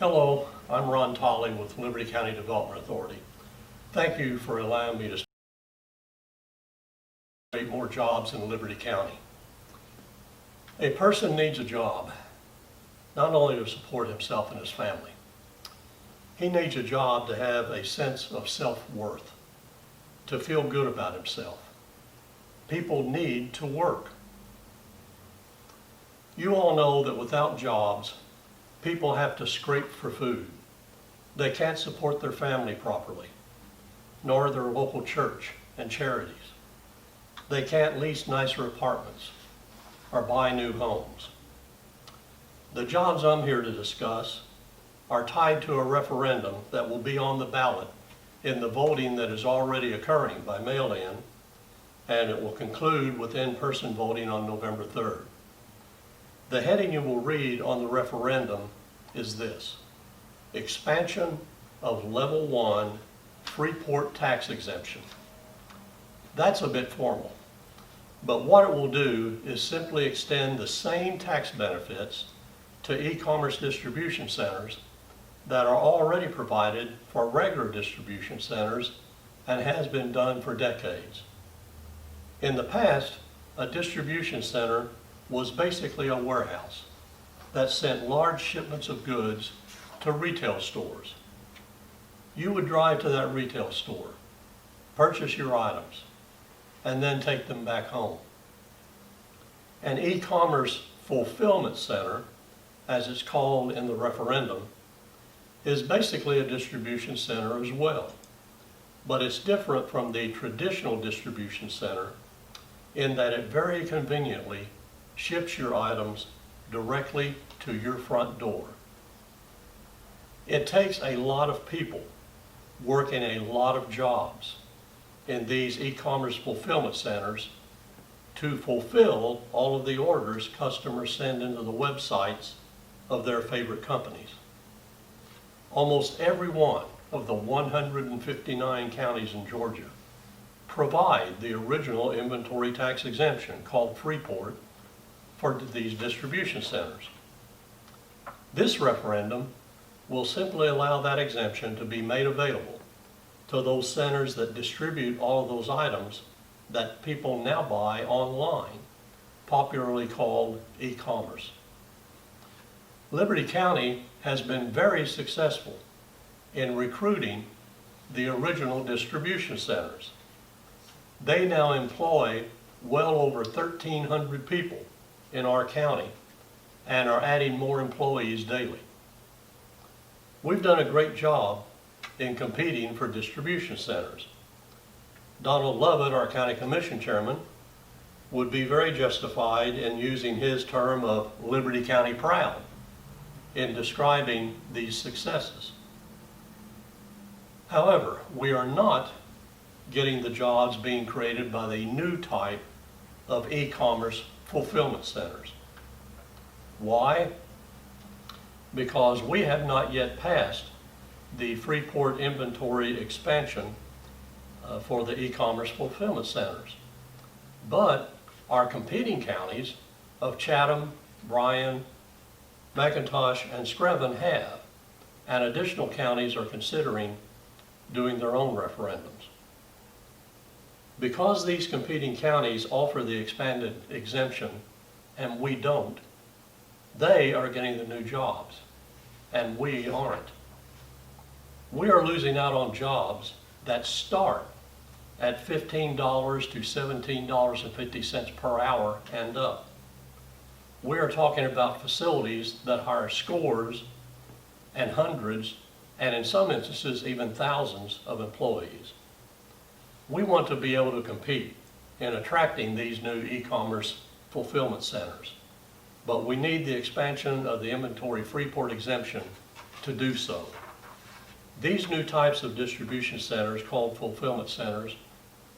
Hello, I'm Ron Tolley with Liberty County Development Authority. Thank you for allowing me to create more jobs in Liberty County. A person needs a job, not only to support himself and his family. He needs a job to have a sense of self-worth, to feel good about himself. People need to work. You all know that without jobs, people have to scrape for food. They can't support their family properly, nor their local church and charities. They can't lease nicer apartments or buy new homes. The jobs I'm here to discuss are tied to a referendum that will be on the ballot in the voting that is already occurring by mail-in, and it will conclude with in-person voting on November 3rd. The heading you will read on the referendum is this: expansion of Level 1 freeport tax exemption. That's a bit formal, but what it will do is simply extend the same tax benefits to e-commerce distribution centers that are already provided for regular distribution centers and has been done for decades. In the past, a distribution center was basically a warehouse that sent large shipments of goods to retail stores. You would drive to that retail store, purchase your items, and then take them back home. An e-commerce fulfillment center, as it's called in the referendum, is basically a distribution center as well, but it's different from the traditional distribution center in that it very conveniently ships your items directly to your front door. It takes a lot of people working a lot of jobs in these e-commerce fulfillment centers to fulfill all of the orders customers send into the websites of their favorite companies. Almost every one of the 159 counties in Georgia provide the original inventory tax exemption called freeport for these distribution centers. This referendum will simply allow that exemption to be made available to those centers that distribute all of those items that people now buy online, popularly called e-commerce. Liberty County has been very successful in recruiting the original distribution centers. They now employ well over 1,300 people in our county and are adding more employees daily. We've done a great job in competing for distribution centers. Donald Lovett, our county commission chairman, would be very justified in using his term of Liberty County proud in describing these successes. However, we are not getting the jobs being created by the new type of e-commerce fulfillment centers. Why? Because we have not yet passed the freeport inventory expansion for the e-commerce fulfillment centers. But our competing counties of Chatham, Bryan, McIntosh, and Screven have, and additional counties are considering doing their own referendums. Because these competing counties offer the expanded exemption and we don't, they are getting the new jobs and we aren't. We are losing out on jobs that start at $15 to $17.50 per hour and up. We are talking about facilities that hire scores and hundreds, and in some instances even thousands of employees. We want to be able to compete in attracting these new e-commerce fulfillment centers, but we need the expansion of the inventory freeport exemption to do so. These new types of distribution centers, called fulfillment centers,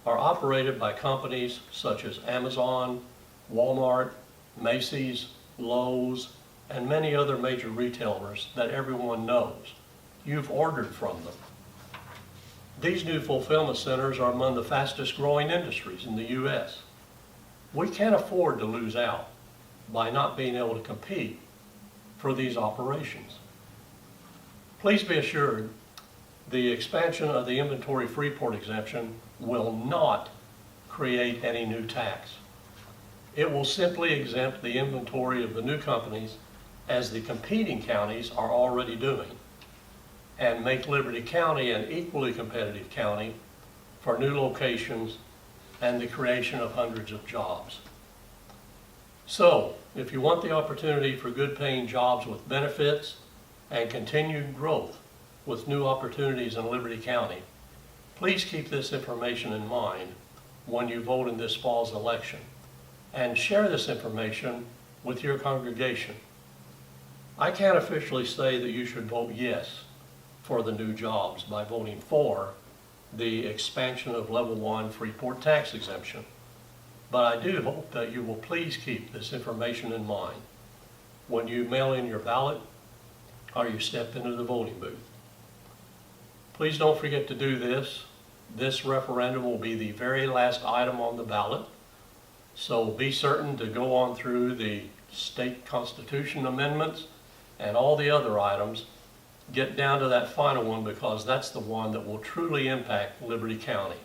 are operated by companies such as Amazon, Walmart, Macy's, Lowe's, and many other major retailers that everyone knows. You've ordered from them. These new fulfillment centers are among the fastest growing industries in the U.S. We can't afford to lose out by not being able to compete for these operations. Please be assured, the expansion of the inventory freeport exemption will not create any new tax. It will simply exempt the inventory of the new companies, as the competing counties are already doing, and make Liberty County an equally competitive county for new locations and the creation of hundreds of jobs. So, if you want the opportunity for good paying jobs with benefits and continued growth with new opportunities in Liberty County, please keep this information in mind when you vote in this fall's election, and share this information with your congregation. I can't officially say that you should vote yes for the new jobs by voting for the expansion of level 1 freeport tax exemption, but I do hope that you will please keep this information in mind when you mail in your ballot or you step into the voting booth. Please don't forget to do this. This referendum will be the very last item on the ballot, so be certain to go on through the state constitution amendments and all the other items. Get down to that final one, because that's the one that will truly impact Liberty County.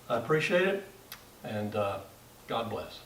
I appreciate it, and God bless.